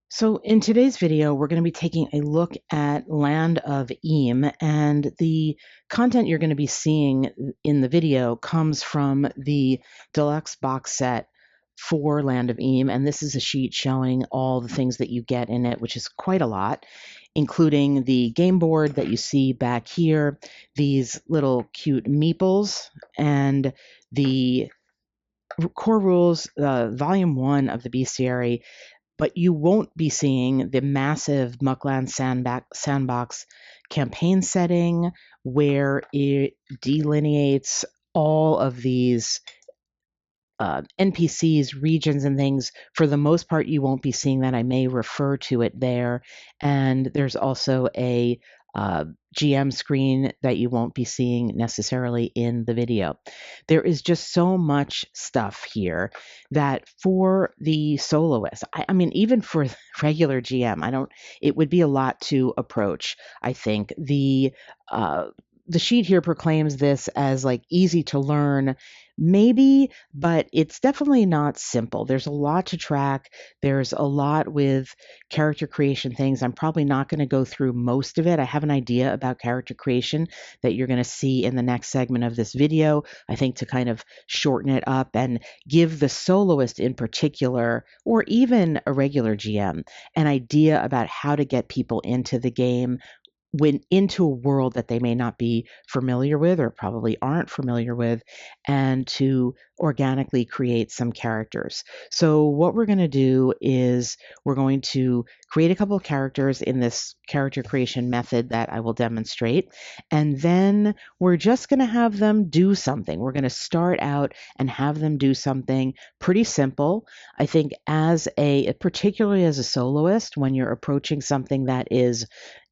So in today's video, we're going to be taking a look at Land of Eem, and the content you're going to be seeing in the video comes from the deluxe box set for Land of Eem, and this is a sheet showing all the things that you get in it, which is quite a lot, including the game board that you see back here, these little cute meeples, and the core rules, volume 1 of the bestiary, but you won't be seeing the massive Muckland Sandbox campaign setting where it delineates all of these NPCs, regions, and things. For the most part, you won't be seeing that. I may refer to it there. And there's also a GM screen that you won't be seeing necessarily in the video. There is just so much stuff here that for the soloist, I mean, even for regular GM, it would be a lot to approach. I think the sheet here proclaims this as like easy to learn, maybe, but it's definitely not simple. There's a lot to track. There's a lot with character creation things. I'm probably not going to go through most of it. I have an idea about character creation that you're going to see in the next segment of this video, I think, to kind of shorten it up and give the soloist in particular, or even a regular GM, an idea about how to get people into the game, into a world that they may not be familiar with or probably aren't familiar with, and to organically create some characters. So what we're going to do is we're going to create a couple of characters in this character creation method that I will demonstrate, and then we're just going to have them do something. We're going to start out and have them do something pretty simple. I think particularly as a soloist, when you're approaching something that is,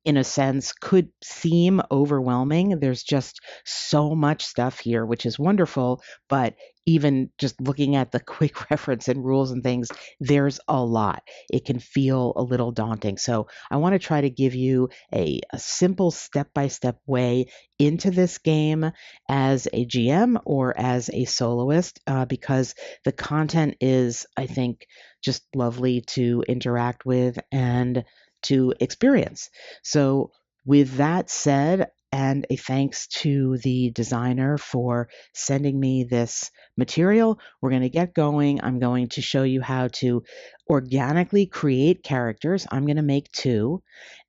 in a sense, could seem overwhelming. There's just so much stuff here, which is wonderful. But even just looking at the quick reference and rules and things, there's a lot. It can feel a little daunting. So I want to try to give you a simple step-by-step way into this game as a GM or as a soloist, because the content is, I think, just lovely to interact with and to experience. So, with that said, and a thanks to the designer for sending me this material, we're going to get going. I'm going to show you how to organically create characters. I'm going to make 2,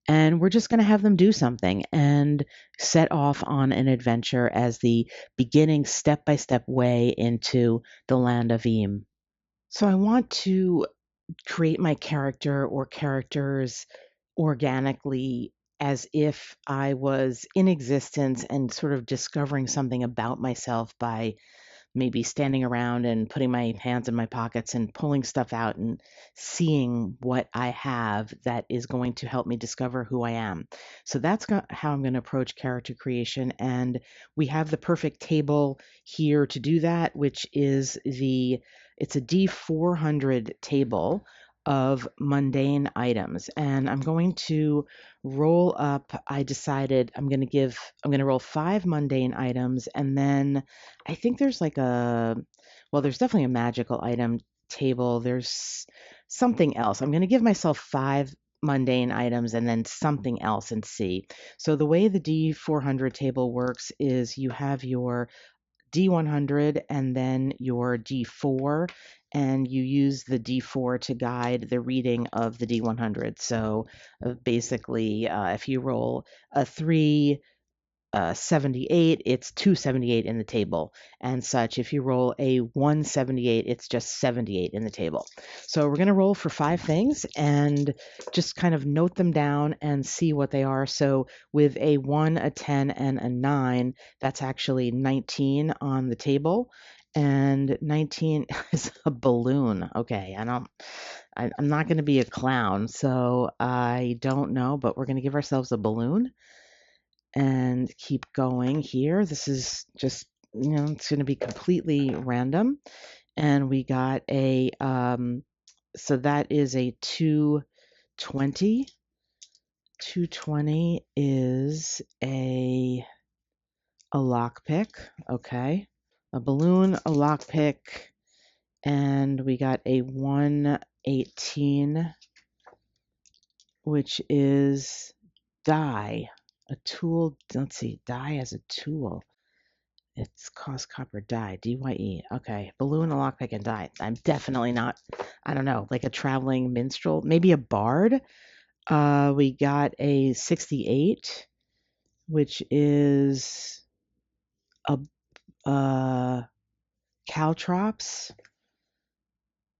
and we're just going to have them do something and set off on an adventure as the beginning step-by-step way into the Land of Eem. So I want to create my character or characters organically, as if I was in existence and sort of discovering something about myself by maybe standing around and putting my hands in my pockets and pulling stuff out and seeing what I have that is going to help me discover who I am. So that's how I'm going to approach character creation. And we have the perfect table here to do that, which is it's a D400 table of mundane items. And I'm going to roll up, I decided I'm going to roll 5 mundane items, and then I think there's there's definitely a magical item table. There's something else. I'm going to give myself 5 mundane items and then something else and see. So the way the D400 table works is you have your D100 and then your D4, and you use the D4 to guide the reading of the D100. So basically, if you roll a 3, 78, it's 278 in the table, and such. If you roll a 178, it's just 78 in the table. So we're going to roll for 5 things and just kind of note them down and see what they are. So with a 1, a 10, and a 9, that's actually 19 on the table. And 19 is a balloon. Okay, I'm not going to be a clown, so I don't know, but we're going to give ourselves a balloon and keep going here. This is just, it's going to be completely random. And we got so that is a 220. 220 is a lockpick. Okay. A balloon, a lockpick, and we got a 118. which is dye. A tool, let's see, dye as a tool. It's cost copper dye, DYE. Okay, balloon, a lockpick, and dye. I'm definitely not, I don't know, like a traveling minstrel, maybe a bard. We got a 68, which is a caltrops.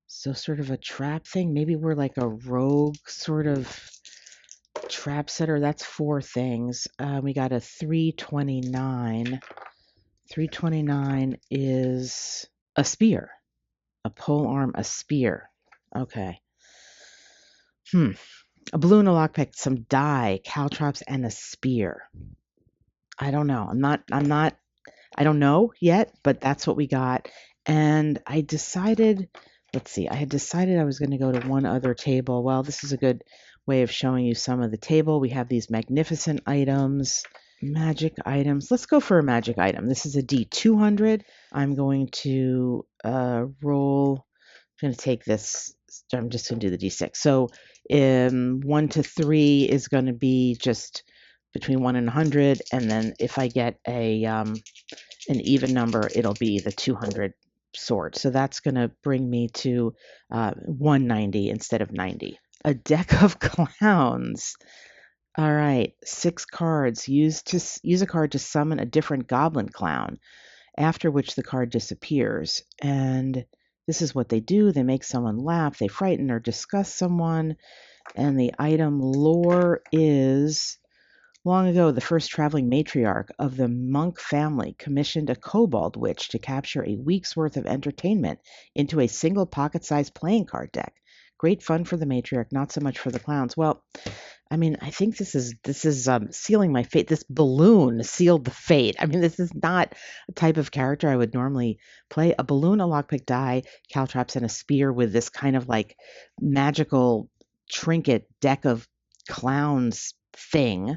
So sort of a trap thing. Maybe we're like a rogue sort of trap setter. That's 4 things. We got a 329. 329 is a spear. A pole arm, a spear. Okay. A balloon, a lockpick, some dye, caltrops, and a spear. I don't know. I don't know yet, but that's what we got. And I decided, let's see, I had decided I was going to go to one other table. Well, this is a good way of showing you some of the table. We have these magnificent items, magic items. Let's go for a magic item. This is a D200. I'm going to roll. I'm going to take this. I'm just going to do the D6. So 1 to 3 is going to be just between 1 and 100. And then if I get an even number, it'll be the 200 sort. So that's going to bring me to 190 instead of 90. A deck of clowns. All right, 6 cards. Use a card to summon a different goblin clown, after which the card disappears. And this is what they do. They make someone laugh, they frighten or disgust someone. And the item lore is, long ago, the first traveling matriarch of the monk family commissioned a kobold witch to capture a week's worth of entertainment into a single pocket-sized playing card deck. Great fun for the matriarch, not so much for the clowns. Well, I mean, I think this is sealing my fate. This balloon sealed the fate. I mean, this is not a type of character I would normally play. A balloon, a lockpick, die, caltrops, and a spear with this kind of like magical trinket deck of clowns thing.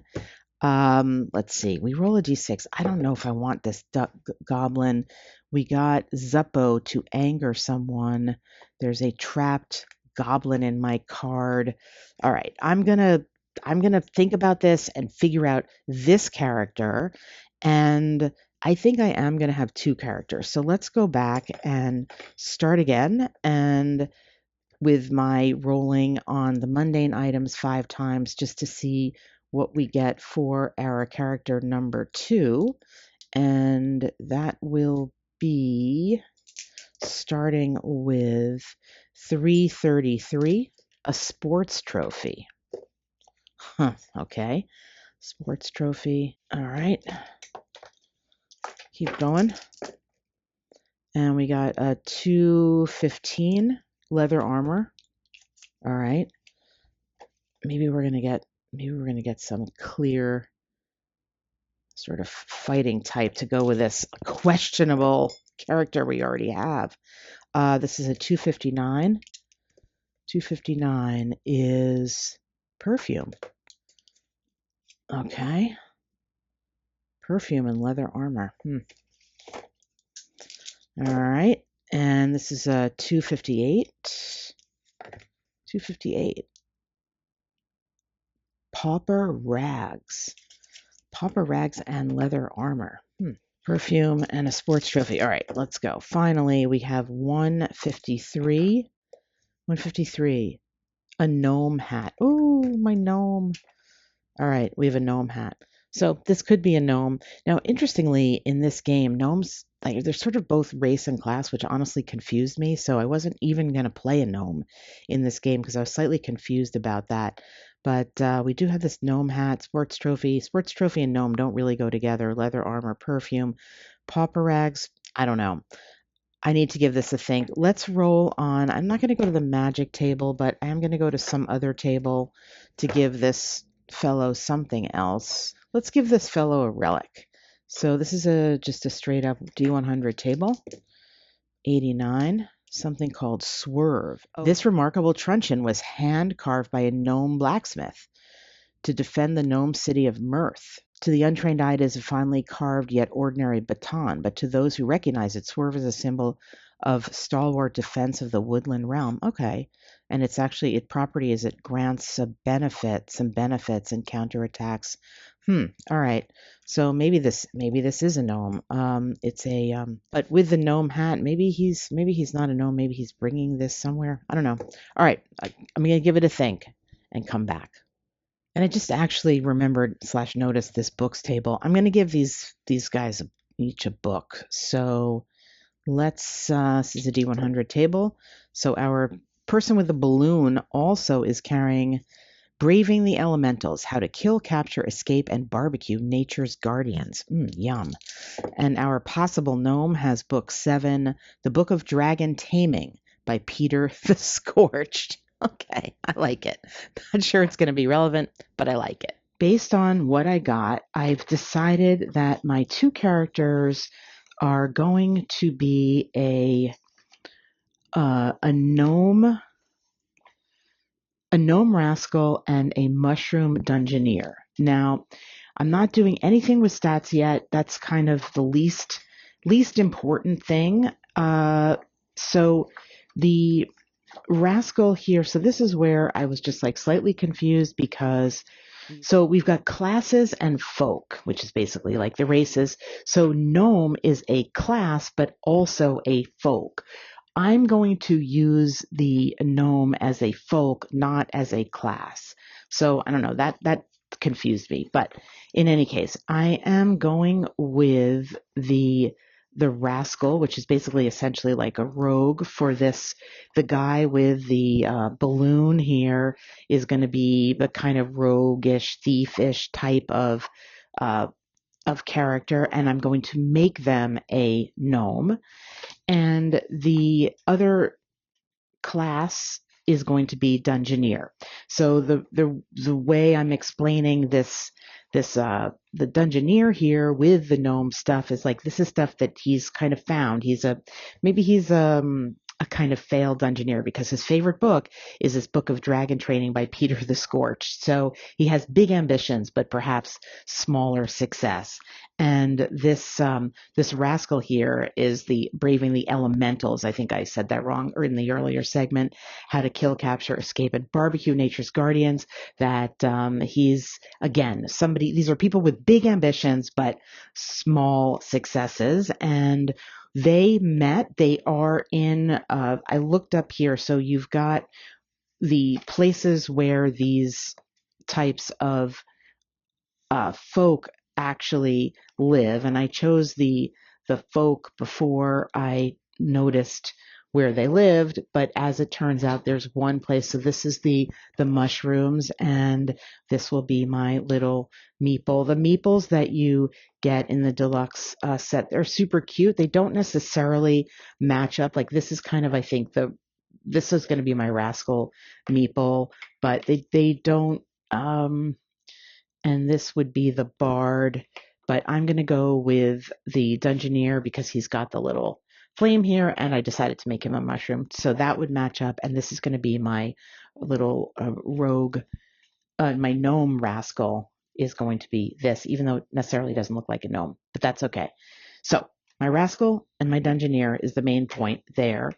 Let's see. We roll a d6. I don't know if I want this goblin. We got Zuppo to anger someone. There's a trapped goblin in my card. All right, I'm gonna think about this and figure out this character. And I think I am gonna have 2 characters. So let's go back and start again. And with my rolling on the mundane items 5 times just to see what we get for our character number 2. And that will be starting with 333, a sports trophy. Okay. Sports trophy. All right. Keep going. And we got a 215 leather armor. All right. Maybe we're gonna get some clear sort of fighting type to go with this questionable character we already have. This is a 259. 259 is perfume. Okay. Perfume and leather armor. All right. And this is a 258. 258. Pauper rags. Pauper rags and leather armor. Perfume and a sports trophy. All right, let's go. Finally, we have 153. 153. A gnome hat. Oh, my gnome. All right, we have a gnome hat. So this could be a gnome. Now, interestingly, in this game, gnomes, like, they're sort of both race and class, which honestly confused me. So I wasn't even going to play a gnome in this game because I was slightly confused about that. But we do have this gnome hat, sports trophy. Sports trophy and gnome don't really go together. Leather armor, perfume, pauper rags. I don't know. I need to give this a think. Let's roll on. I'm not going to go to the magic table, but I am going to go to some other table to give this fellow something else. Let's give this fellow a relic. So this is just a straight up D100 table. 89. Something called Swerve. Oh. This remarkable truncheon was hand carved by a gnome blacksmith to defend the gnome city of Mirth. To the untrained eye, it is a finely carved yet ordinary baton, but to those who recognize it, swerve is a symbol of stalwart defense of the woodland realm. Okay. And it's actually, its property is it grants some benefits and counterattacks. All right. So maybe this is a gnome. It's a but with the gnome hat, maybe he's not a gnome. Maybe he's bringing this somewhere. I don't know. All right. I'm gonna give it a think and come back. And I just actually remembered / noticed this books table. I'm going to give these guys each a book. So let's, this is a D100 table. So our person with the balloon also is carrying Braving the Elementals, How to Kill, Capture, Escape, and Barbecue Nature's Guardians. Yum. And our possible gnome has book 7, The Book of Dragon Taming by Peter the Scorched. Okay, I like it. Not sure it's going to be relevant, but I like it. Based on what I got, I've decided that my 2 characters are going to be a gnome rascal and a mushroom dungeoneer. Now, I'm not doing anything with stats yet. That's kind of the least important thing. So the rascal here, so this is where I was just like slightly confused because so we've got classes and folk, which is basically like the races. So gnome is a class, but also a folk. I'm going to use the gnome as a folk, not as a class. So I don't know, that confused me. But in any case, I am going with the rascal, which is basically essentially like a rogue for this. The guy with the balloon here is going to be the kind of roguish, thiefish type of character, and I'm going to make them a gnome. And the other class is going to be dungeoneer. So the way I'm explaining this the dungeoneer here with the gnome stuff is like this is stuff that he's kind of found. He's a kind of failed dungeoneer because his favorite book is this Book of Dragon Training by Peter the Scorched. So he has big ambitions, but perhaps smaller success. And this rascal here is the Braving the Elementals. I think I said that wrong or in the earlier segment. How to Kill, Capture, Escape, and Barbecue Nature's Guardians. That he's again somebody. These are people with big ambitions but small successes, and they met. They are in. I looked up here, so you've got the places where these types of folk actually live, and I chose the folk before I noticed where they lived, but as it turns out there's one place. So this is the mushrooms, and this will be my little meeple. The meeples that you get in the deluxe set, they're super cute. They don't necessarily match up. Like this is kind of, I think this is going to be my rascal meeple, but they don't and this would be the bard, but I'm going to go with the dungeoneer because he's got the little flame here, and I decided to make him a mushroom, so that would match up. And this is going to be my little rogue. My gnome rascal is going to be this, even though it necessarily doesn't look like a gnome, but that's okay. So my rascal and my dungeoneer is the main point there,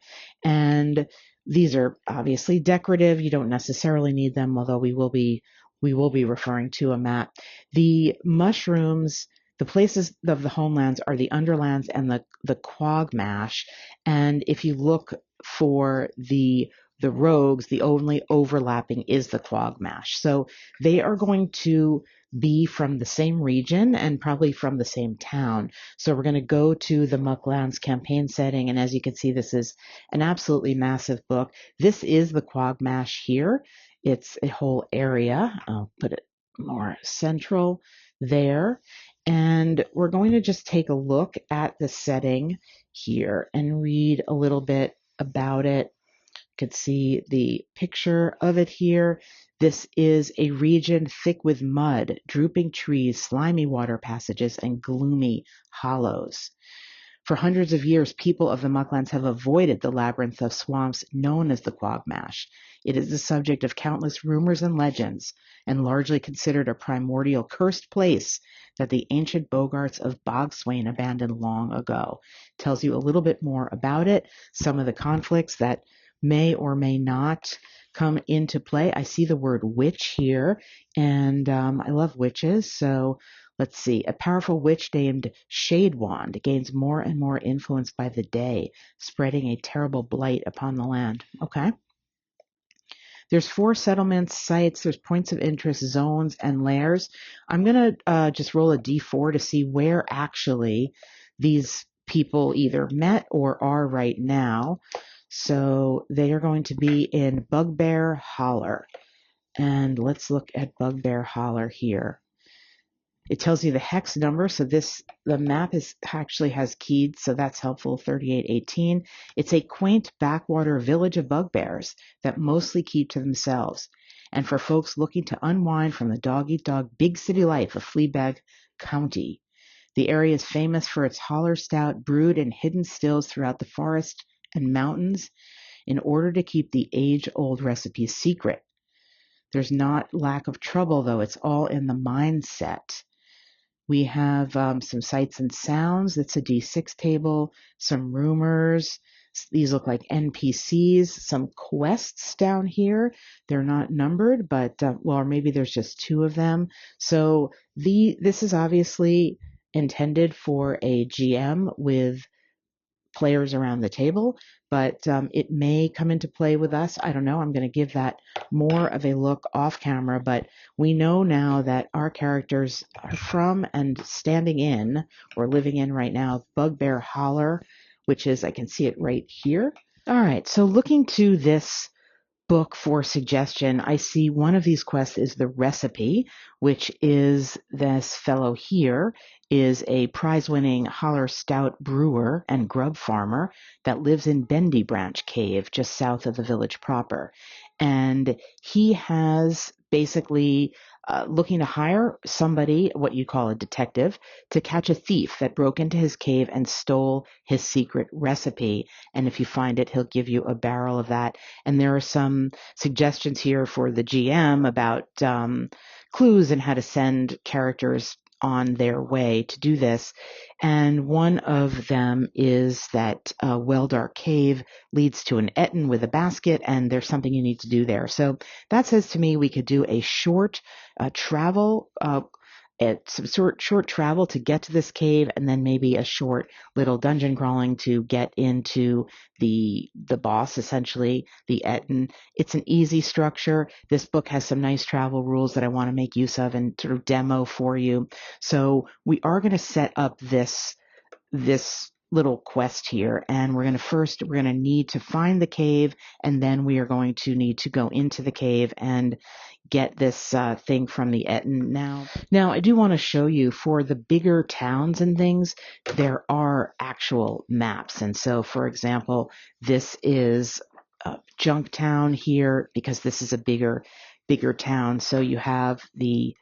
and these are obviously decorative. You don't necessarily need them, although we will be referring to a map. The mushrooms, the places of the homelands are the Underlands and the Quagmash. And if you look for the rogues, the only overlapping is the Quagmash. So they are going to be from the same region and probably from the same town. So we're going to go to the Mucklands campaign setting, and as you can see, this is an absolutely massive book. This is the Quagmash here. It's a whole area. I'll put it more central there. And we're going to just take a look at the setting here and read a little bit about it. You can see the picture of it here. This is a region thick with mud, drooping trees, slimy water passages, and gloomy hollows. For hundreds of years, people of the Mucklands have avoided the labyrinth of swamps known as the Quagmash. It is the subject of countless rumors and legends, and largely considered a primordial cursed place that the ancient Bogarts of Bogswain abandoned long ago. Tells you a little bit more about it, some of the conflicts that may or may not come into play. I see the word witch here, and I love witches, so let's see. A powerful witch named Shadewand gains more and more influence by the day, spreading a terrible blight upon the land. Okay. There's 4 settlements, sites, there's points of interest, zones, and layers. I'm going to just roll a d4 to see where actually these people either met or are right now. So they are going to be in Bugbear Holler. And let's look at Bugbear Holler here. It tells you the hex number, so the map actually has keyed, so that's helpful, 3818. It's a quaint backwater village of bugbears that mostly keep to themselves. And for folks looking to unwind from the dog-eat-dog big city life of Fleabag County, the area is famous for its holler stout brewed in hidden stills throughout the forest and mountains in order to keep the age-old recipe secret. There's not lack of trouble, though. It's all in the mindset. We have some sights and sounds. That's a D6 table, some rumors. These look like NPCs, some quests down here. They're not numbered, but, well, or maybe there's just 2 of them. So this is obviously intended for a GM with players around the table, but it may come into play with us. I don't know. I'm going to give that more of a look off camera, but we know now that our characters are from and standing in or living in right now Bugbear Holler, which is, I can see it right here. All right, so looking to this book for suggestion, I see one of these quests is the recipe, which is this fellow here is a prize-winning holler stout brewer and grub farmer that lives in Bendy Branch Cave just south of the village proper. And he has basically looking to hire somebody, what you call a detective, to catch a thief that broke into his cave and stole his secret recipe. And if you find it, he'll give you a barrel of that. And there are some suggestions here for the GM about clues and how to send characters on their way to do this. And one of them is that Well-Dark Cave leads to an Etten with a basket, and there's something you need to do there. So that says to me we could do a short travel, some short travel to get to this cave, and then maybe a short little dungeon crawling to get into the boss, essentially, the Etten. It's an easy structure. This book has some nice travel rules that I want to make use of and sort of demo for you. So we are going to set up this little quest here, and we're going to need to find the cave, and then we are going to need to go into the cave and get this thing from the Etten. Now I do want to show you for the bigger towns and things, there are actual maps. And so, for example, this is Junktown here because this is a bigger town. So you have the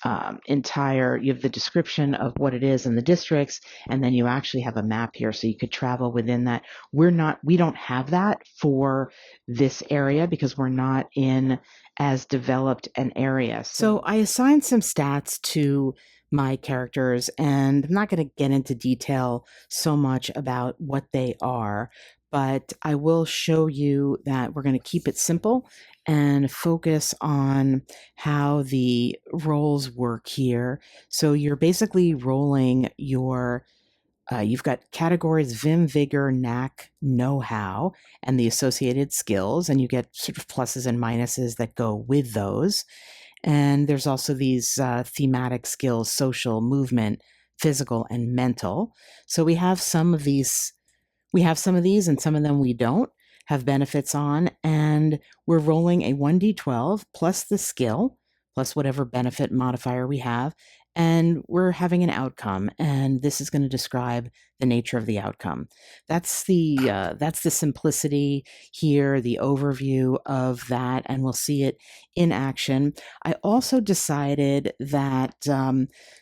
you have the description of what it is in the districts, and then you actually have a map here so you could travel within that. We don't have that for this area because we're not in as developed an area. So I assigned some stats to my characters, and I'm not going to get into detail so much about what they are, but I will show you that we're going to keep it simple and focus on how the roles work here. So you're basically rolling your, you've got categories Vim, Vigor, Knack, Know-how, and the associated skills, and you get sort of pluses and minuses that go with those. And there's also these thematic skills, social, movement, physical, and mental. So we have some of these and some of them we don't have benefits on, and we're rolling a 1d12 plus the skill, plus whatever benefit modifier we have, and we're having an outcome, and this is going to describe the nature of the outcome. That's the simplicity here, the overview of that, and we'll see it in action. I also decided that,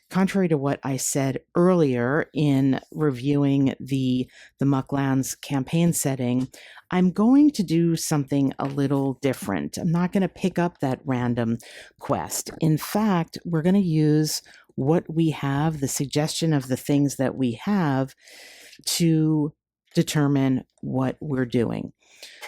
contrary to what I said earlier in reviewing the Mucklands campaign setting, I'm going to do something a little different. I'm not going to pick up that random quest. In fact, we're going to use what we have, the suggestion of the things that we have, to determine what we're doing.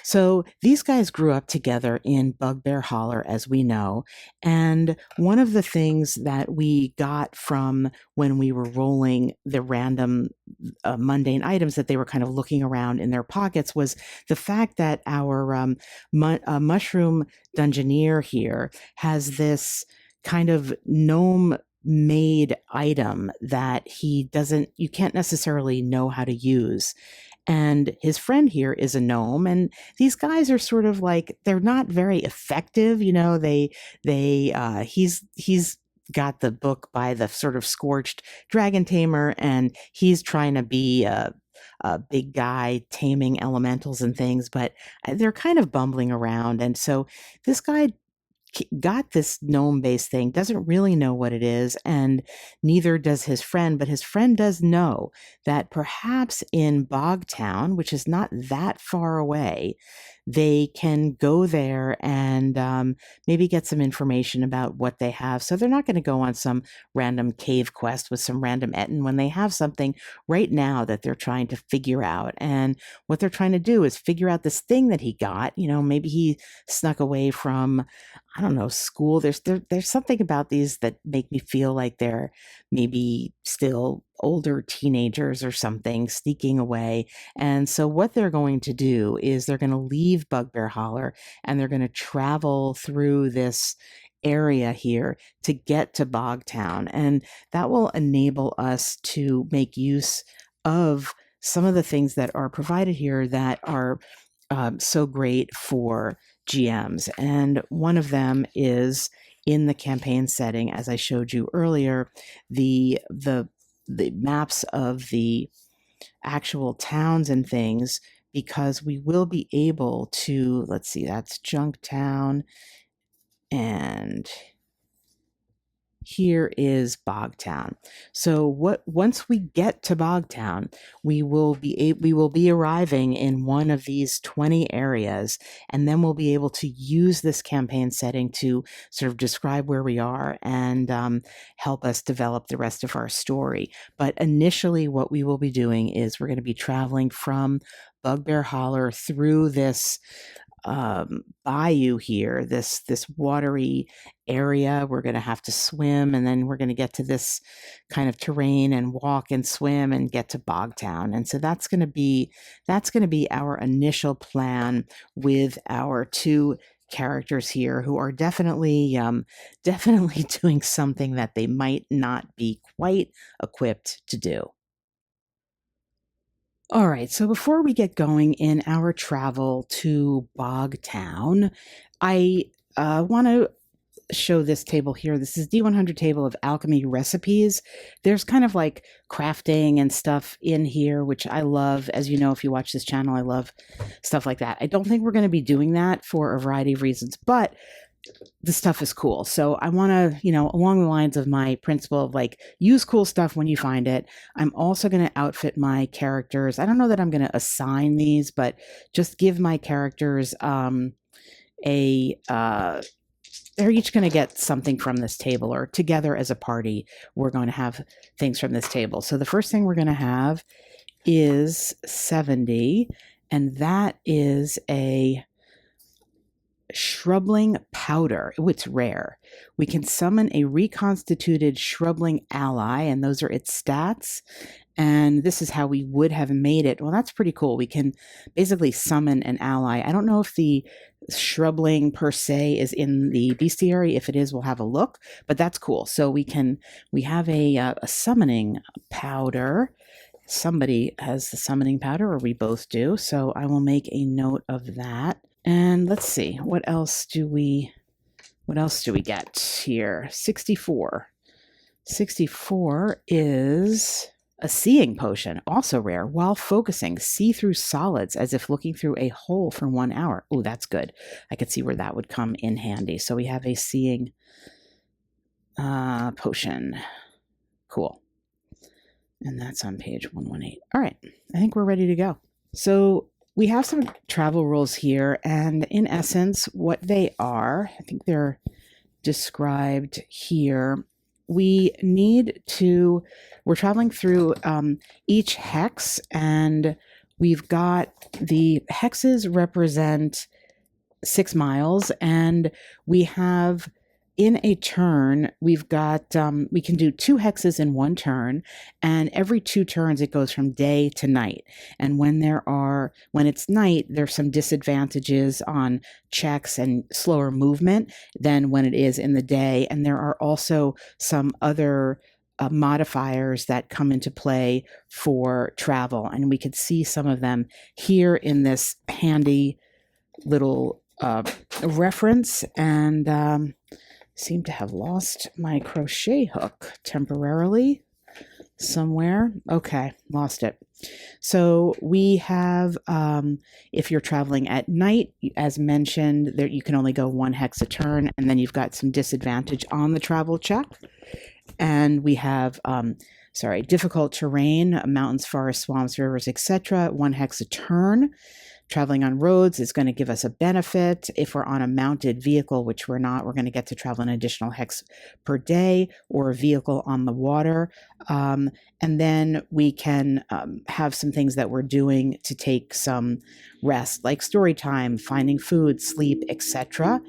So these guys grew up together in Bugbear Holler, as we know. And one of the things that we got from when we were rolling the random mundane items that they were kind of looking around in their pockets was the fact that our mushroom dungeoneer here has this kind of gnome made item that you can't necessarily know how to use. And his friend here is a gnome, and these guys are sort of like, they're not very effective, you know. He's got the book by the sort of scorched dragon tamer, and he's trying to be a big guy taming elementals and things, but they're kind of bumbling around. And so this guy got this gnome based thing, doesn't really know what it is, and neither does his friend, but his friend does know that perhaps in Bogtown, which is not that far away, they can go there and maybe get some information about what they have. So they're not going to go on some random cave quest with some random Etten when they have something right now that they're trying to figure out. And what they're trying to do is figure out this thing that he got. You know, maybe he snuck away from, I don't know, school. There's something about these that make me feel like they're maybe still older teenagers or something sneaking away. And so what they're going to do is they're going to leave Bugbear Holler, and they're going to travel through this area here to get to Bogtown. And that will enable us to make use of some of the things that are provided here that are so great for GMs. And one of them is, in the campaign setting, as I showed you earlier, the maps of the actual towns and things, because we will be able to, let's see, that's Junktown, and here is Bogtown. So once we get to Bogtown, we will be arriving in one of these 20 areas, and then we'll be able to use this campaign setting to sort of describe where we are and help us develop the rest of our story. But initially, what we will be doing is we're going to be traveling from Bugbear Holler through this bayou here, this watery area. We're going to have to swim, and then we're going to get to this kind of terrain and walk and swim and get to Bogtown. And so that's going to be our initial plan with our two characters here, who are definitely doing something that they might not be quite equipped to do. All right, so before we get going in our travel to Bogtown, I want to show this table here. This is D100 table of alchemy recipes. There's kind of like crafting and stuff in here, which I love. As you know, if you watch this channel, I love stuff like that. I don't think we're going to be doing that for a variety of reasons, but the stuff is cool. So I want to, you know, along the lines of my principle of like, use cool stuff when you find it, I'm also going to outfit my characters. I don't know that I'm going to assign these, but just give my characters they're each going to get something from this table, or together as a party, we're going to have things from this table. So the first thing we're going to have is 70, and that is a shrubling powder. Oh, it's rare. We can summon a reconstituted shrubling ally, and those are its stats. And this is how we would have made it. Well, that's pretty cool. We can basically summon an ally. I don't know if the shrubling per se is in the bestiary. If it is, we'll have a look, but that's cool. So we have a summoning powder. Somebody has the summoning powder, or we both do. So I will make a note of that. And let's see, what else do we get here? 64. 64 is a seeing potion, also rare. While focusing, see through solids as if looking through a hole for 1 hour. Oh, that's good. I could see where that would come in handy. So we have a seeing potion. Cool. And that's on page 118. All right, I think we're ready to go. So we have some travel rules here, and in essence, what they are, I think they're described here. We're traveling through each hex, and we've got the hexes represent 6 miles, and we have in a turn, we've got, we can do 2 hexes in 1 turn, and every 2 turns it goes from day to night. And when it's night, there's some disadvantages on checks and slower movement than when it is in the day. And there are also some other modifiers that come into play for travel. And we could see some of them here in this handy little reference. And seem to have lost my crochet hook temporarily somewhere. Okay, lost it. So we have, if you're traveling at night, as mentioned, there you can only go 1 hex a turn, and then you've got some disadvantage on the travel check. And we have, difficult terrain, mountains, forests, swamps, rivers, etc., 1 hex a turn. Traveling on roads is going to give us a benefit. If we're on a mounted vehicle, which we're not, we're going to get to travel an additional hex per day, or a vehicle on the water. And then we can have some things that we're doing to take some rest, like story time, finding food, sleep, etc.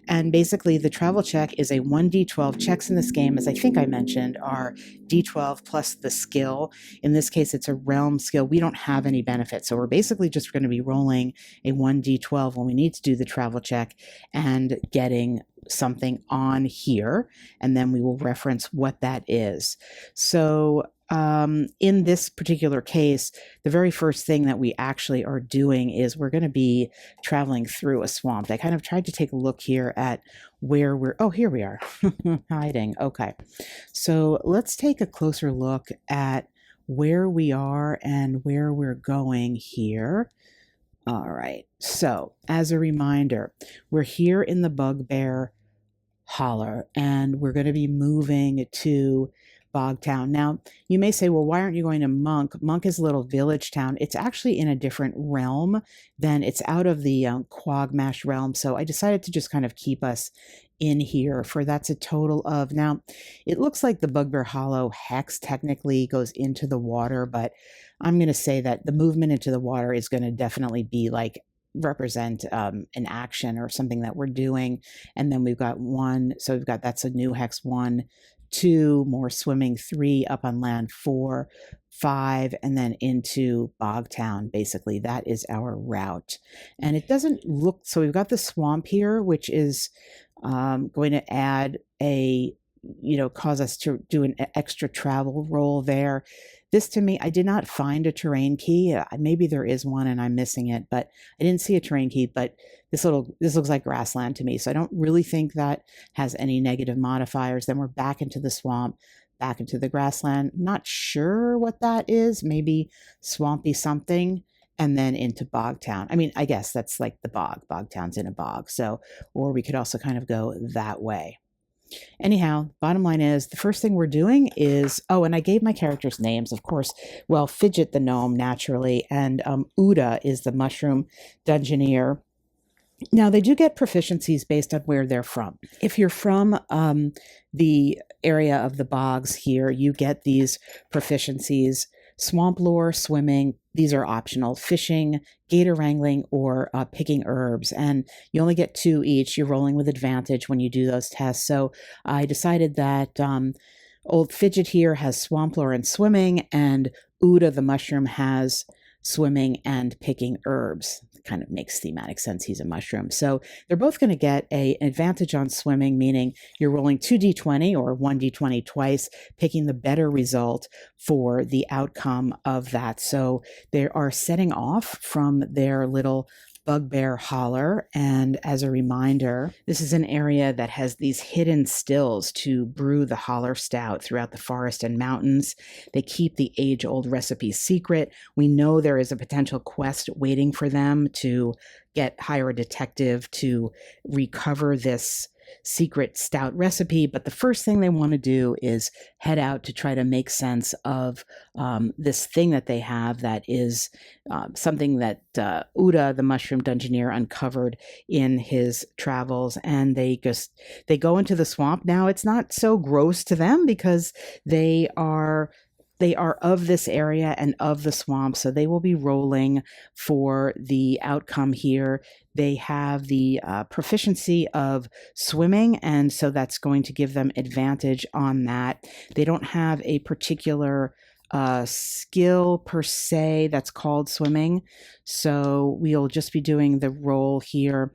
And basically the travel check is a 1d12. Checks in this game, as I think I mentioned, are d12 plus the skill. In this case, it's a realm skill. We don't have any benefits. So we're basically just going to be rolling a 1d12 when we need to do the travel check and getting something on here. And then we will reference what that is. So in this particular case, the very first thing that we actually are doing is we're going to be traveling through a swamp. I kind of tried to take a look here at where here we are, hiding. Okay. So let's take a closer look at where we are and where we're going here. All right. So as a reminder, we're here in the Bugbear Holler, and we're going to be moving to Bogtown. Now, you may say, well, why aren't you going to Monk? Monk is a little village town. It's actually in a different realm than it's out of the Quagmash realm. So I decided to just kind of keep us in here that's a total of, now, it looks like the Bugbear Hollow hex technically goes into the water, but I'm going to say that the movement into the water is going to definitely be like represent an action or something that we're doing. And then we've got 1, so we've got, that's a new hex 1, 2 more swimming, 3 up on land, 4, 5, and then into Bogtown. Basically, that is our route. And it doesn't look, so we've got the swamp here, which is going to add cause us to do an extra travel roll there. This, to me, I did not find a terrain key. Maybe there is one and I'm missing it, but I didn't see a terrain key. But this looks like grassland to me, so I don't really think that has any negative modifiers. Then we're back into the swamp, back into the grassland. Not sure what that is. Maybe swampy something. And then into Bogtown. I mean, I guess that's like the bog. Bogtown's in a bog. So, or we could also kind of go that way. Anyhow, bottom line is the first thing we're doing is, and I gave my characters names, of course. Well, Fidget the gnome, naturally, and Uda is the mushroom dungeoneer. Now, they do get proficiencies based on where they're from. If you're from the area of the bogs here, you get these proficiencies. Swamp lore, swimming, these are optional. Fishing, gator wrangling, or picking herbs. And you only get 2 each. You're rolling with advantage when you do those tests. So I decided that old Fidget here has swamp lore and swimming, and Uda the mushroom has swimming and picking herbs. Kind of makes thematic sense. He's a mushroom. So they're both going to get an advantage on swimming, meaning you're rolling 2d20 or 1d20 twice, picking the better result for the outcome of that. So they are setting off from their little Bugbear Holler. And as a reminder, this is an area that has these hidden stills to brew the holler stout throughout the forest and mountains. They keep the age-old recipe secret. We know there is a potential quest waiting for them to hire a detective to recover this secret stout recipe, but the first thing they want to do is head out to try to make sense of this thing that they have that is something that Uda, the mushroom dungeoneer, uncovered in his travels. And they go into the swamp. Now it's not so gross to them because they are of this area and of the swamp, so they will be rolling for the outcome here. They have the proficiency of swimming, and so that's going to give them advantage on that. They don't have a particular skill per se that's called swimming, so we'll just be doing the roll here.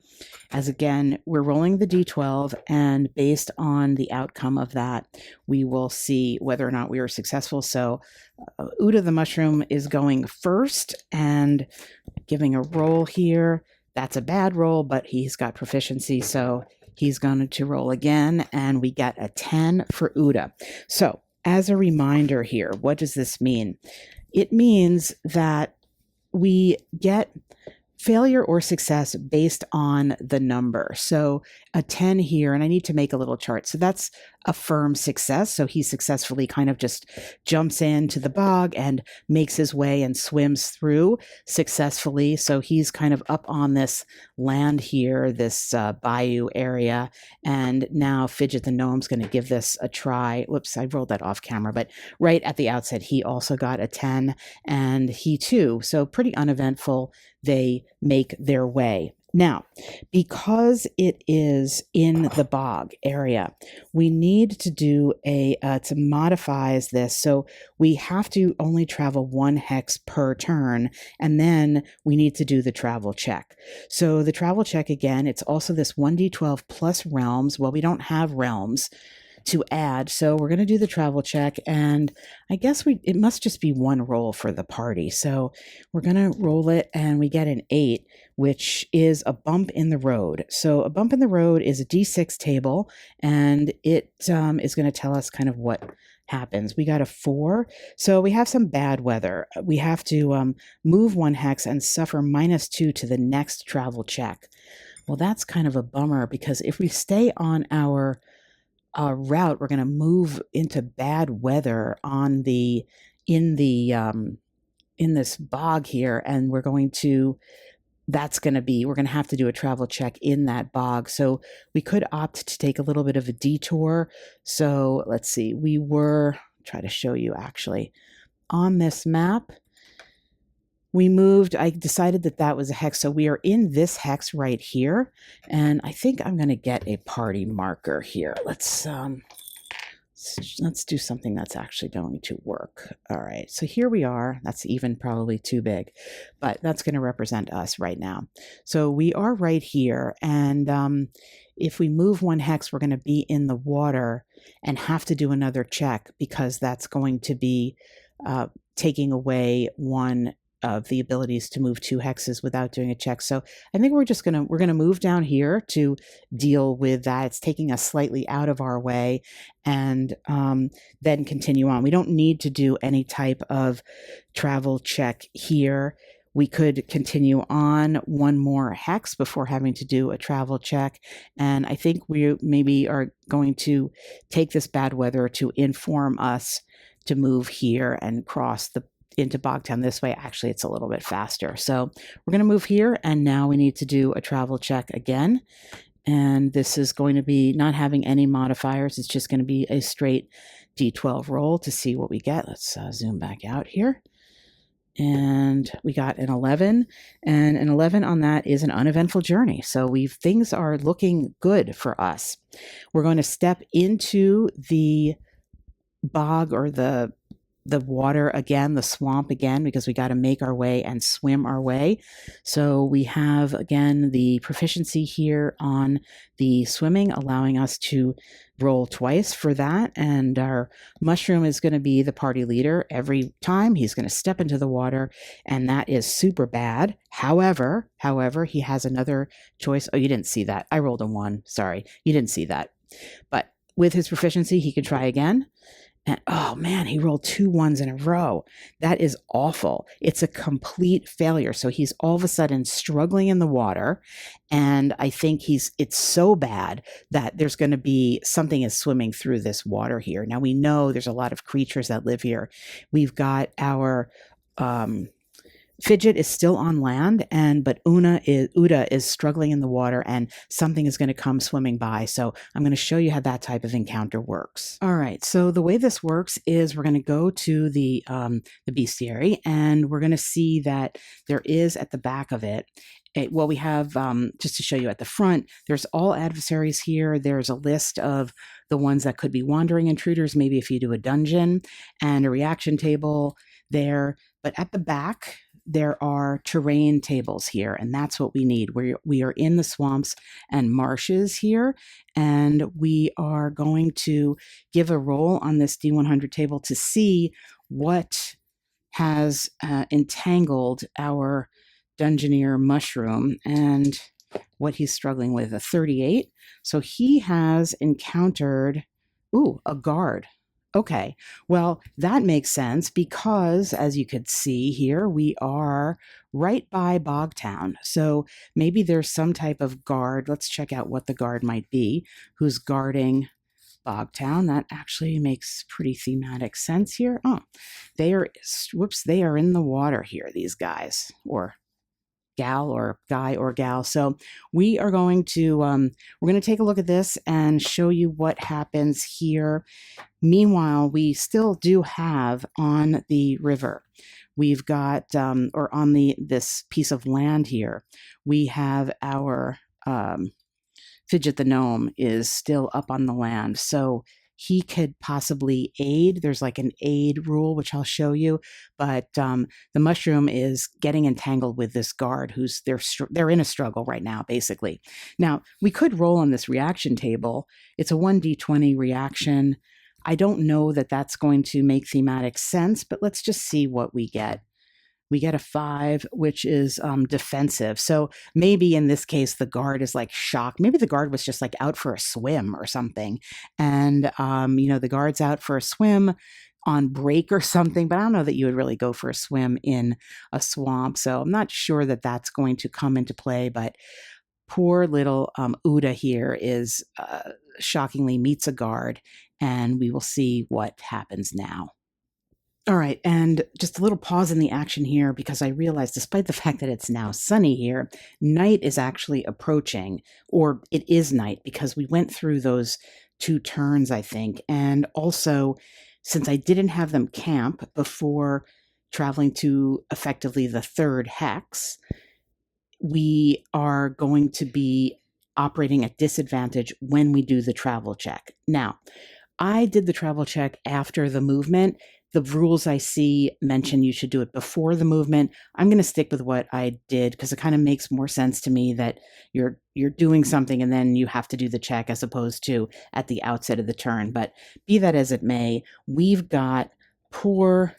As again, we're rolling the d12, and based on the outcome of that, we will see whether or not we are successful. So Uda the mushroom is going first and giving a roll here. That's a bad roll, but he's got proficiency, so he's going to roll again, and we get a 10 for Uda. So as a reminder here, what does this mean? It means that we get failure or success based on the number. So a 10 here, and I need to make a little chart. So that's a firm success. So he successfully kind of just jumps into the bog and makes his way and swims through successfully. So he's kind of up on this land here, this bayou area. And now Fidget the Gnome's going to give this a try. Whoops, I rolled that off camera. But right at the outset, he also got a 10, and he too. So pretty uneventful. They make their way. Now, because it is in the bog area, we need to do to modifies this. So we have to only travel 1 hex per turn, and then we need to do the travel check. So the travel check, again, it's also this 1d12 plus realms. Well, we don't have realms to add, so we're going to do the travel check, and I guess it must just be 1 roll for the party. So we're going to roll it, and we get an 8, which is a bump in the road. So a bump in the road is a d6 table, and it is going to tell us kind of what happens. We got a 4, so we have some bad weather. We have to move 1 hex and suffer -2 to the next travel check. Well, that's kind of a bummer, because if we stay on our route, we're going to move into bad weather in this bog here, and we're going to have to do a travel check in that bog. So we could opt to take a little bit of a detour. So let's see, try to show you actually on this map. We moved, I decided that was a hex, so we are in this hex right here, and I think I'm going to get a party marker here. Let's do something that's actually going to work. All right, so here we are. That's even probably too big, but that's going to represent us right now. So we are right here, and if we move 1 hex, we're going to be in the water and have to do another check, because that's going to be taking away 1 of the abilities to move 2 hexes without doing a check. So I think we're going to move down here to deal with that. It's taking us slightly out of our way, and then continue on. We don't need to do any type of travel check here. We could continue on 1 more hex before having to do a travel check. And I think we maybe are going to take this bad weather to inform us to move here and cross into Bogtown this way. Actually, it's a little bit faster. So we're going to move here, and now we need to do a travel check again. And this is going to be not having any modifiers. It's just going to be a straight d12 roll to see what we get. Let's zoom back out here. And we got an 11, and an 11 on that is an uneventful journey. So things are looking good for us. We're going to step into the bog, or the the water again, the swamp again, because we got to make our way and swim our way. So we have, again, the proficiency here on the swimming, allowing us to roll twice for that. And our mushroom is going to be the party leader every time. He's going to step into the water, and that is super bad. However, he has another choice. Oh, you didn't see that. I rolled a 1. Sorry, you didn't see that. But with his proficiency, he can try again. And oh man, he rolled 2 1s in a row. That is awful. It's a complete failure. So he's all of a sudden struggling in the water. And I think it's so bad that there's going to be something is swimming through this water here. Now we know there's a lot of creatures that live here. We've got our Fidget is still on land, but Uda is struggling in the water, and something is going to come swimming by. So I'm going to show you how that type of encounter works. All right. So the way this works is we're going to go to the bestiary, and we're going to see that there is at the back of it. Well, we have, just to show you at the front, there's all adversaries here. There's a list of the ones that could be wandering intruders, maybe if you do a dungeon, and a reaction table there. But at the back, there are terrain tables here, and that's what we need. We are in the swamps and marshes here, and we are going to give a roll on this D100 table to see what has entangled our Dungeoneer mushroom and what he's struggling with. A 38. So he has encountered, a guard. Okay, well, that makes sense because, as you could see here, we are right by Bogtown. So maybe there's some type of guard. Let's check out what the guard might be who's guarding Bogtown. That actually makes pretty thematic sense here. Oh, they are in the water here, these guys, or gal, or guy or gal. So we are going to we're going to take a look at this and show you what happens here. Meanwhile, we still do have on the river, we've got or on this piece of land here, we have our Fidget the gnome is still up on the land. So he could possibly aid. There's like an aid rule, which I'll show you. But the mushroom is getting entangled with this guard they're in a struggle right now, basically. Now, we could roll on this reaction table. It's a 1d20 reaction. I don't know that that's going to make thematic sense, but let's just see what we get. We get a 5, which is defensive. So maybe in this case, the guard is like shocked. Maybe the guard was just like out for a swim or something. And, the guard's out for a swim on break or something, but I don't know that you would really go for a swim in a swamp. So I'm not sure that that's going to come into play, but poor little Uda here is shockingly meets a guard, and we will see what happens now. All right, and just a little pause in the action here because I realized, despite the fact that it's now sunny here, night is actually approaching, or it is night because we went through those 2 turns, I think. And also, since I didn't have them camp before traveling to effectively the 3rd hex, we are going to be operating at disadvantage when we do the travel check. Now, I did the travel check after the movement. The rules I see mention you should do it before the movement. I'm going to stick with what I did because it kind of makes more sense to me that you're doing something and then you have to do the check as opposed to at the outset of the turn. But be that as it may, we've got poor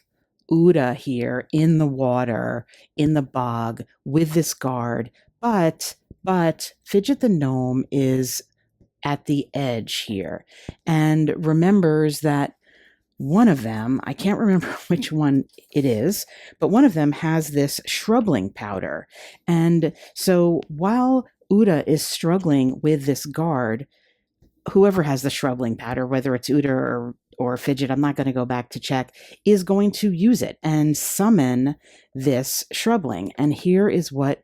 Uda here in the water, in the bog, with this guard. But Fidget the gnome is at the edge here and remembers that one of them, I can't remember which one it is, but one of them has this shrubling powder. And so while Uda is struggling with this guard, whoever has the shrubling powder, whether it's Uda or Fidget, I'm not going to go back to check, is going to use it and summon this shrubling. And here is what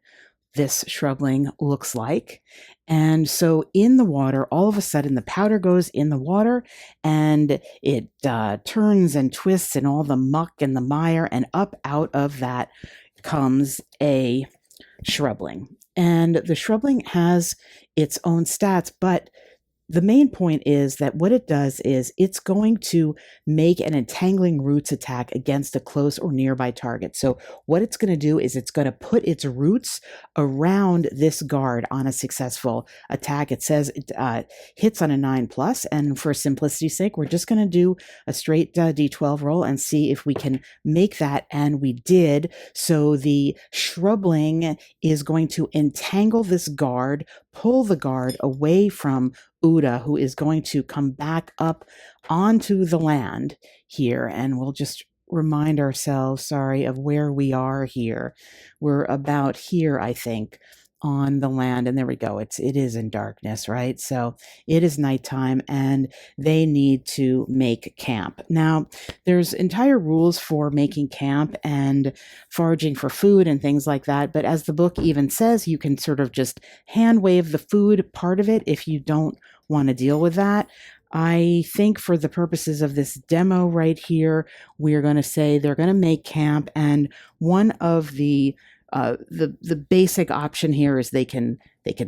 this shrubling looks like. And so in the water, all of a sudden the powder goes in the water and it turns and twists in all the muck and the mire, and up out of that comes a shrubling. And the shrubling has its own stats, but the main point is that what it does is it's going to make an entangling roots attack against a close or nearby target. So what it's going to do is it's going to put its roots around this guard on a successful attack. It says it hits on a 9+, and for simplicity's sake, we're just going to do a straight d12 roll and see if we can make that, and we did. So the shrubling is going to entangle this guard, pull the guard away from Uda, who is going to come back up onto the land here, and we'll just remind ourselves, sorry, of where we are here. We're about here, I think, on the land, and there we go. It is in darkness, right? So it is nighttime, and they need to make camp. Now, there's entire rules for making camp and foraging for food and things like that, but as the book even says, you can sort of just hand wave the food part of it if you don't want to deal with that. I think for the purposes of this demo right here, we're going to say they're going to make camp, and one of the basic option here is they can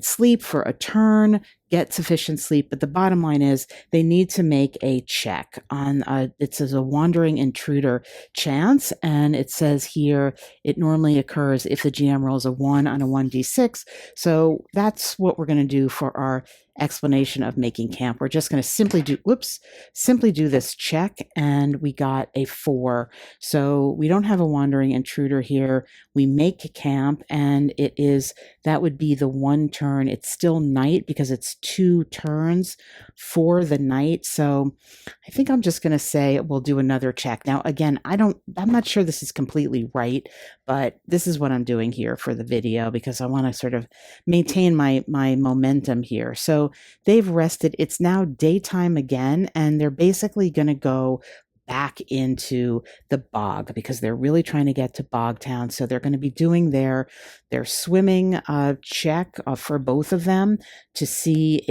sleep for a turn, get sufficient sleep, but the bottom line is they need to make a check on it says a wandering intruder chance, and it says here it normally occurs if the GM rolls a 1 on a 1d6. So that's what we're going to do for our explanation of making camp. We're just going to simply do this check, and we got a 4. So we don't have a wandering intruder here. We make camp, and that would be the 1 turn. It's still night because it's 2 turns for the night. So I think I'm just going to say we'll do another check. Now, again, I'm not sure this is completely right, but this is what I'm doing here for the video because I want to sort of maintain my momentum here. So they've rested. It's now daytime again, and they're basically going to go back into the bog because they're really trying to get to Bogtown. So they're going to be doing their swimming check for both of them to see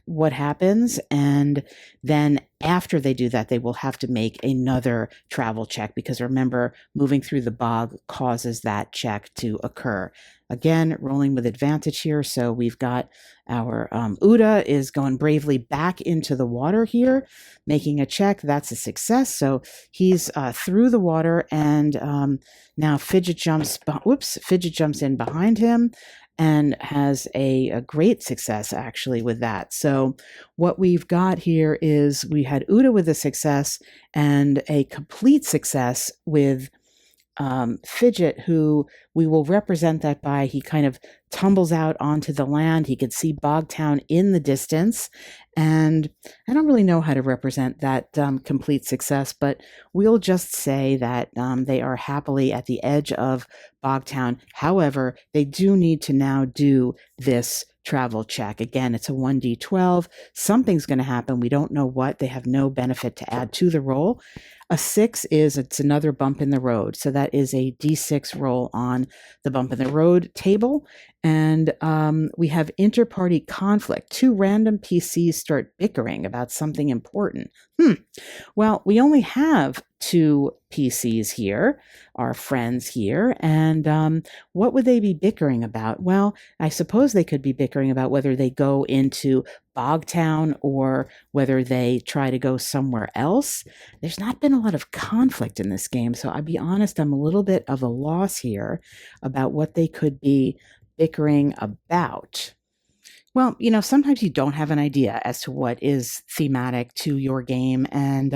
what happens. And then after they do that, they will have to make another travel check because remember, moving through the bog causes that check to occur. Again, rolling with advantage here. So we've got our Uda is going bravely back into the water here, making a check. That's a success. So he's through the water, and now Fidget jumps in behind him and has a great success actually with that. So what we've got here is we had Uda with a success and a complete success with Fidget, who we will represent that by he kind of tumbles out onto the land. He could see Bogtown in the distance, and I don't really know how to represent that complete success, but we'll just say that they are happily at the edge of Bogtown. However, they do need to now do this travel check. Again, it's a 1d12. Something's going to happen. We don't know what. They have no benefit to add to the roll. A 6 it's another bump in the road. So that is a d6 roll on the bump in the road table. And we have inter-party conflict. 2 random PCs start bickering about something important. Well, we only have 2 PCs here, our friends here, and what would they be bickering about? Well, I suppose they could be bickering about whether they go into Bogtown or whether they try to go somewhere else. There's not been a lot of conflict in this game, so I'll be honest, I'm a little bit of a loss here about what they could be bickering about. Well, sometimes you don't have an idea as to what is thematic to your game, and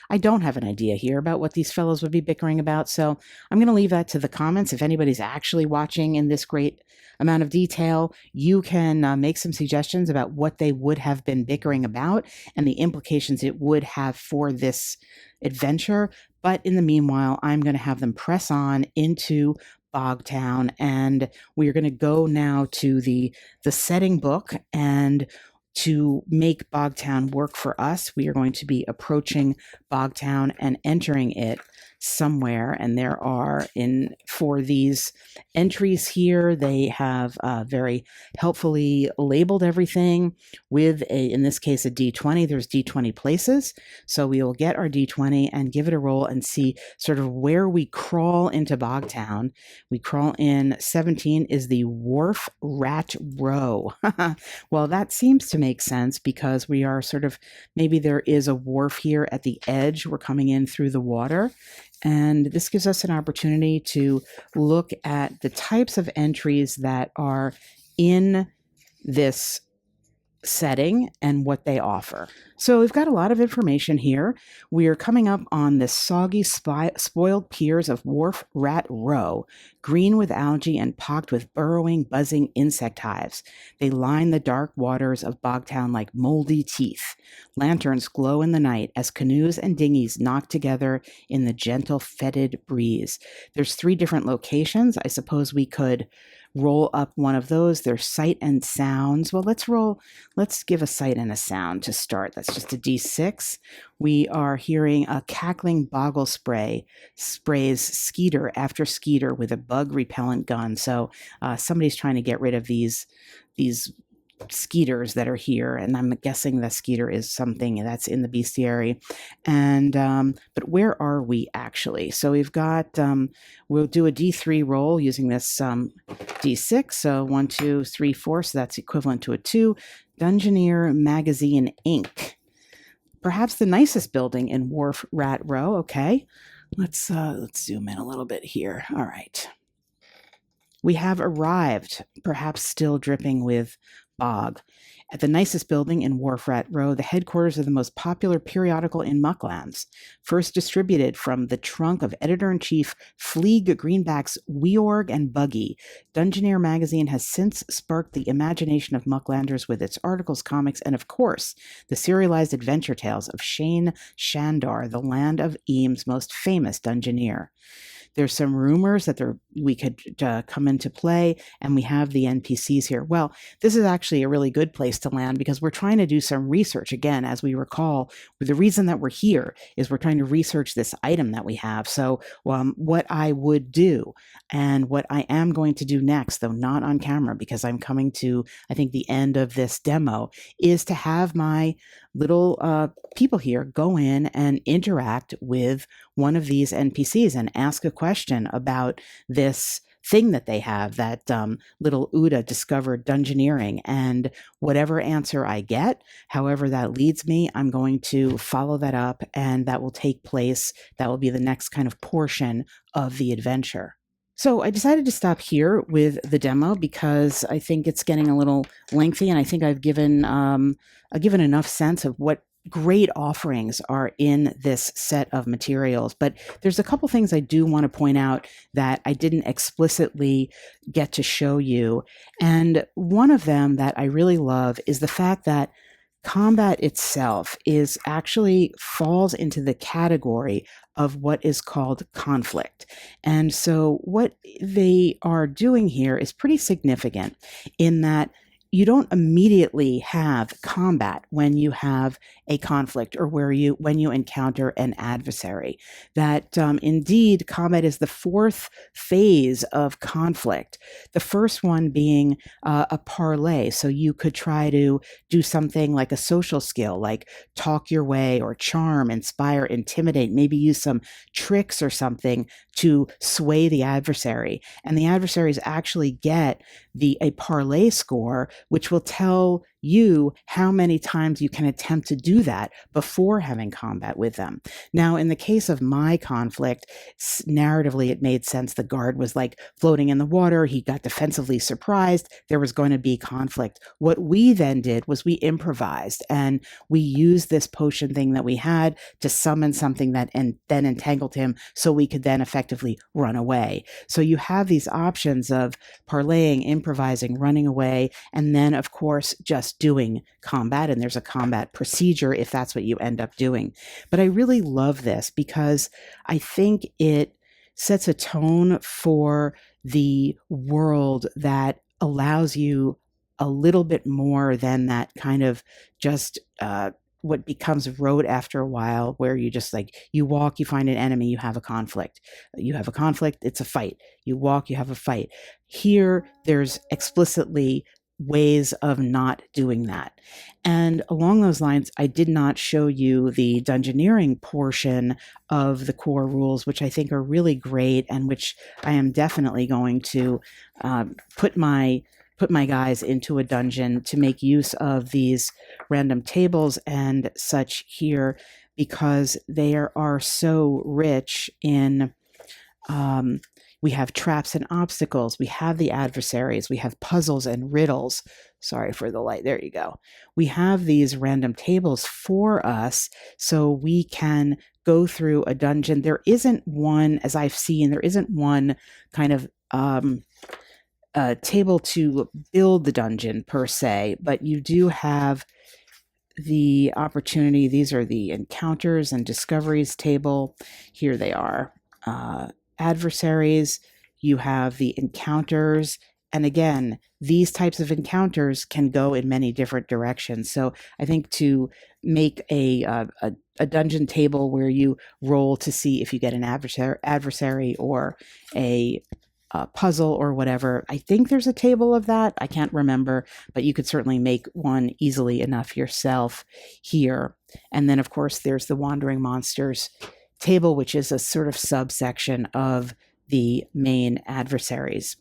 I don't have an idea here about what these fellows would be bickering about, so I'm going to leave that to the comments. If anybody's actually watching in this great amount of detail, you can make some suggestions about what they would have been bickering about and the implications it would have for this adventure. But in the meanwhile, I'm going to have them press on into Bogtown, and we are going to go now to the setting book, and to make Bogtown work for us, we are going to be approaching Bogtown and entering it somewhere. And there are, for these entries here, they have very helpfully labeled everything with in this case, a D20. There's D20 places. So we will get our D20 and give it a roll and see sort of where we crawl into Bogtown. We crawl in. 17 is the Wharf Rat Row. Well, that seems to make sense because we are sort of, maybe there is a wharf here at the edge. We're coming in through the water. And this gives us an opportunity to look at the types of entries that are in this setting and what they offer. So we've got a lot of information here. We are coming up on the soggy, spoiled piers of Wharf Rat Row, green with algae and pocked with burrowing, buzzing insect hives. They line the dark waters of Bogtown like moldy teeth. Lanterns glow in the night as canoes and dinghies knock together in the gentle, fetid breeze. There's 3 different locations. I suppose we could roll up one of those. There's sight and sounds. Well, let's give a sight and a sound to start. That's just a D6. We are hearing a cackling boggle sprays skeeter after skeeter with a bug repellent gun. So somebody's trying to get rid of these skeeters that are here, and I'm guessing the skeeter is something that's in the bestiary. And but where are we actually? So we've got we'll do a D3 roll using this D6. So 1, 2, 3, 4. So that's equivalent to a 2. Dungeoneer Magazine Inc. Perhaps the nicest building in Wharf Rat Row. Okay, let's zoom in a little bit here. All right. We have arrived, perhaps still dripping with bog, at the nicest building in Wharf Rat Row, the headquarters of the most popular periodical in Mucklands, first distributed from the trunk of editor-in-chief Fleeg Greenback's Weorg and Buggy. Dungeoneer magazine has since sparked the imagination of Mucklanders with its articles, comics, and of course, the serialized adventure tales of Shane Shandar, the Land of Eem's most famous Dungeoneer. There's some rumors that we could come into play, and we have the NPCs here. Well, this is actually a really good place to land because we're trying to do some research. Again, as we recall, the reason that we're here is we're trying to research this item that we have. So what I would do and what I am going to do next, though not on camera because I'm coming to, I think, the end of this demo, is to have my little people here go in and interact with one of these NPCs and ask a question about this thing that they have, that little Uda discovered dungeoneering, and whatever answer I get, however that leads me, I'm going to follow that up, and that will take place. That will be the next kind of portion of the adventure. So I decided to stop here with the demo because I think it's getting a little lengthy, and I think I've given enough sense of what great offerings are in this set of materials. But there's a couple things I do want to point out that I didn't explicitly get to show you. And one of them that I really love is the fact that combat itself actually falls into the category of what is called conflict. And so what they are doing here is pretty significant in that you don't immediately have combat when you have a conflict or when you encounter an adversary. That indeed combat is the 4th phase of conflict. The first one being a parlay. So you could try to do something like a social skill, like talk your way or charm, inspire, intimidate, maybe use some tricks or something to sway the adversary. And the adversaries actually get a parlay score, which will tell you how many times you can attempt to do that before having combat with them. Now, in the case of my conflict, narratively, it made sense. The guard was like floating in the water. He got defensively surprised. There was going to be conflict. What we then did was we improvised, and we used this potion thing that we had to summon something that and then entangled him so we could then effectively run away. So you have these options of parlaying, improvising, running away, and then, of course, just doing combat. And there's a combat procedure if that's what you end up doing. But I really love this because I think it sets a tone for the world that allows you a little bit more than that kind of just what becomes rote after a while, where you just you walk, you find an enemy, you have a conflict. You have a conflict, it's a fight. You walk, you have a fight. Here, there's explicitly ways of not doing that. And along those lines, I did not show you the dungeoneering portion of the core rules, which I think are really great and which I am definitely going to put my put my guys into a dungeon to make use of these random tables and such here, because they are so rich in we have traps and obstacles, we have the adversaries, we have puzzles and riddles. Sorry for the light, there you go. We have these random tables for us so we can go through a dungeon. There isn't one, as I've seen, there isn't one kind of table to build the dungeon per se, but you do have the opportunity. These are the encounters and discoveries table. Here they are. Adversaries, you have the encounters, and again, these types of encounters can go in many different directions. So I think to make a dungeon table where you roll to see if you get an adversary or a puzzle or whatever, I think there's a table of that. I can't remember, but you could certainly make one easily enough yourself here. And then, of course, there's the Wandering Monsters table, which is a sort of subsection of the main adversaries.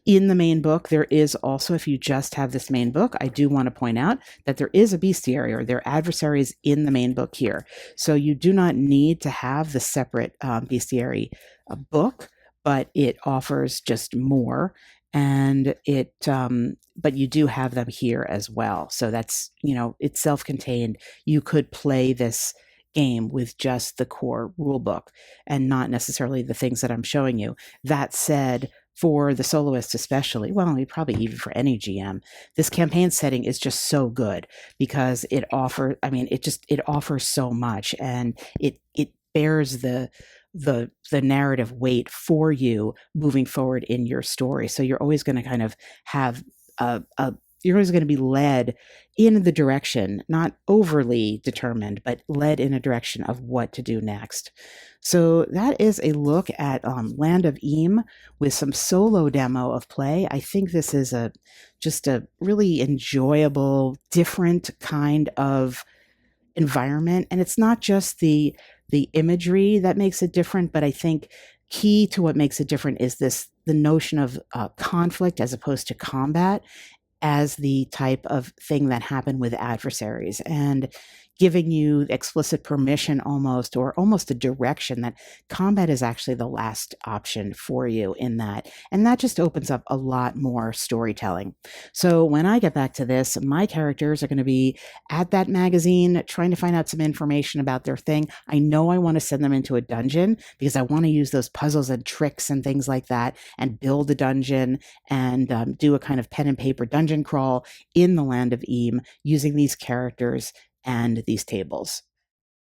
In the main book, there is also, if you just have this main book, I do want to point out that there is a bestiary, or there are adversaries in the main book here. So you do not need to have the separate bestiary book, but it offers just more, and it but you do have them here as well. So that's, it's self-contained. You could play this game with just the core rule book and not necessarily the things that I'm showing you. That said, for the soloists especially, well, probably even for any GM, this campaign setting is just so good because it offers so much, and it bears the narrative weight for you moving forward in your story. So you're always going to kind of have you're always going to be led in the direction, not overly determined, but led in a direction of what to do next. So that is a look at Land of Eem with some solo demo of play. I think this is just a really enjoyable, different kind of environment. And it's not just the imagery that makes it different, but I think key to what makes it different is the notion of conflict as opposed to combat as the type of thing that happened with adversaries, and giving you explicit permission almost a direction that combat is actually the last option for you in that. And that just opens up a lot more storytelling. So when I get back to this, my characters are going to be at that magazine trying to find out some information about their thing. I know I want to send them into a dungeon because I want to use those puzzles and tricks and things like that and build a dungeon and do a kind of pen and paper dungeon crawl in the Land of Eem using these characters and these tables.